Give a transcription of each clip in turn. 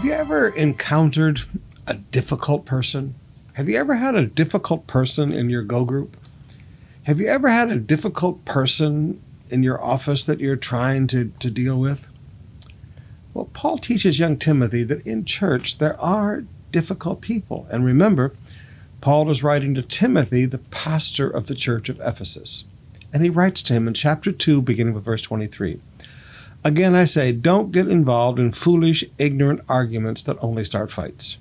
Have you ever encountered a difficult person? Have you ever had a difficult person in your Go group? Have you ever had a difficult person in your office that you're trying to deal with? Well, Paul teaches young Timothy that in church there are difficult people. And remember, Paul is writing to Timothy, the pastor of the church of Ephesus. And he writes to him in chapter 2, beginning with verse 23. Again, I say, don't get involved in foolish, ignorant arguments that only start fights.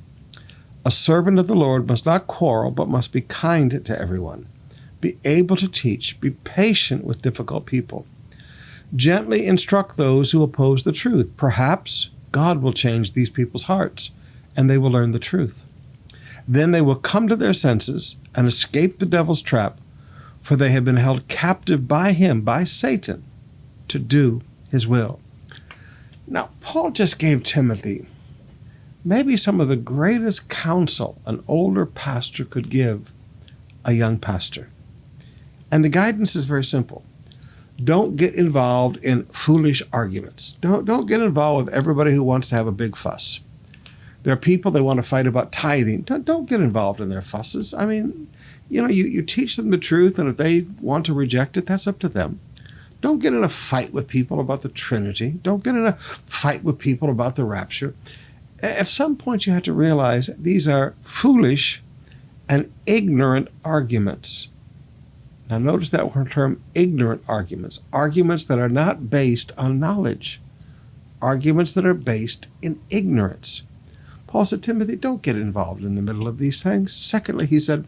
A servant of the Lord must not quarrel, but must be kind to everyone. Be able to teach. Be patient with difficult people. Gently instruct those who oppose the truth. Perhaps God will change these people's hearts, and they will learn the truth. Then they will come to their senses and escape the devil's trap, for they have been held captive by him, by Satan, to do his will. Now, Paul just gave Timothy maybe some of the greatest counsel an older pastor could give a young pastor. And the guidance is very simple. Don't get involved in foolish arguments. Don't get involved with everybody who wants to have a big fuss. There are people that want to fight about tithing. Don't get involved in their fusses. I mean, you teach them the truth, and if they want to reject it, that's up to them. Don't get in a fight with people about the Trinity. Don't get in a fight with people about the rapture. At some point, you have to realize these are foolish and ignorant arguments. Now, notice that term, ignorant arguments. Arguments that are not based on knowledge. Arguments that are based in ignorance. Paul said, Timothy, don't get involved in the middle of these things. Secondly, he said,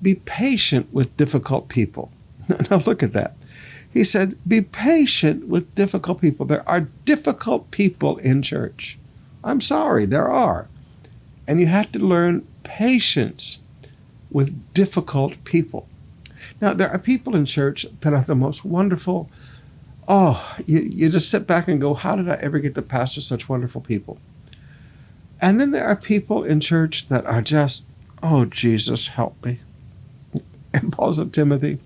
be patient with difficult people. Now, look at that. He said, be patient with difficult people. There are difficult people in church. I'm sorry, there are. And you have to learn patience with difficult people. Now, there are people in church that are the most wonderful. You just sit back and go, how did I ever get to pastor such wonderful people? And then there are people in church that are just, oh, Jesus, help me. And Paul said, Timothy,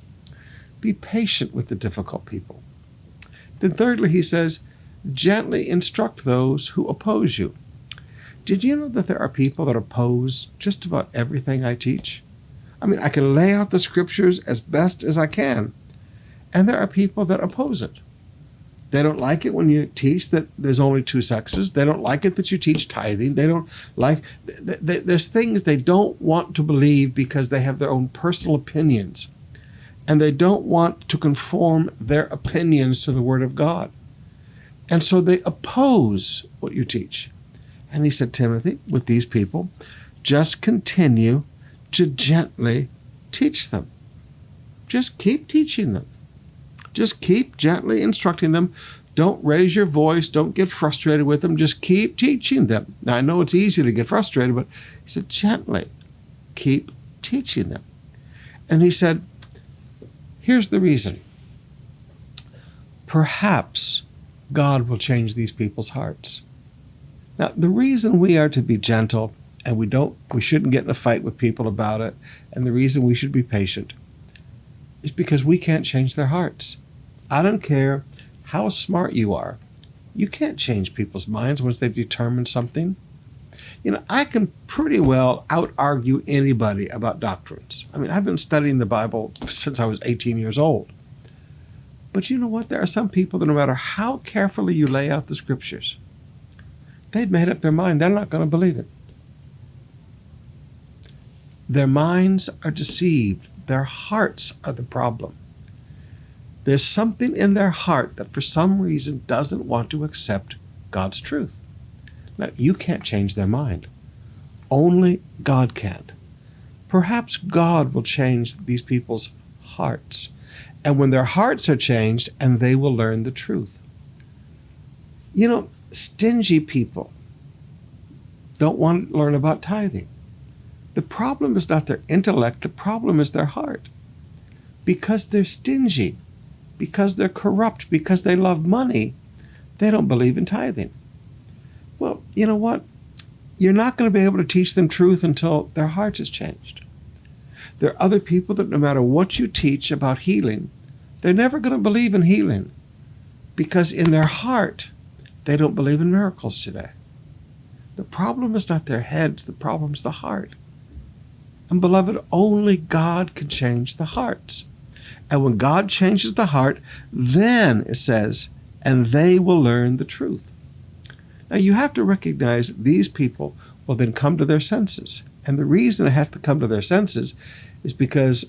be patient with the difficult people. Then thirdly, he says, gently instruct those who oppose you. Did you know that there are people that oppose just about everything I teach? I mean, I can lay out the scriptures as best as I can, and there are people that oppose it. They don't like it when you teach that there's only two sexes. They don't like it that you teach tithing. They don't like, there's things they don't want to believe because they have their own personal opinions. And they don't want to conform their opinions to the Word of God. And so they oppose what you teach. And he said, Timothy, with these people, just continue to gently teach them. Just keep teaching them. Just keep gently instructing them. Don't raise your voice. Don't get frustrated with them. Just keep teaching them. Now, I know it's easy to get frustrated, but he said, gently keep teaching them. And he said, here's the reason. Perhaps God will change these people's hearts. Now, the reason we are to be gentle and we shouldn't get in a fight with people about it, and the reason we should be patient is because we can't change their hearts. I don't care how smart you are. You can't change people's minds once they've determined something. I can pretty well out-argue anybody about doctrines. I mean, I've been studying the Bible since I was 18 years old. But you know what? There are some people that no matter how carefully you lay out the scriptures, they've made up their mind. They're not going to believe it. Their minds are deceived. Their hearts are the problem. There's something in their heart that for some reason doesn't want to accept God's truth. Now, you can't change their mind. Only God can. Perhaps God will change these people's hearts. And when their hearts are changed, and they will learn the truth. Stingy people don't want to learn about tithing. The problem is not their intellect. The problem is their heart. Because they're stingy, because they're corrupt, because they love money, they don't believe in tithing. Well, you know what? You're not going to be able to teach them truth until their heart is changed. There are other people that no matter what you teach about healing, they're never going to believe in healing because in their heart, they don't believe in miracles today. The problem is not their heads, the problem is the heart. And beloved, only God can change the hearts. And when God changes the heart, then it says, and they will learn the truth. Now you have to recognize these people will then come to their senses. And the reason they have to come to their senses is because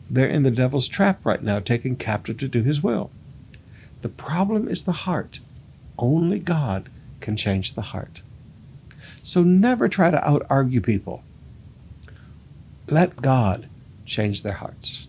they're in the devil's trap right now, taken captive to do his will. The problem is the heart. Only God can change the heart. So never try to out-argue people. Let God change their hearts.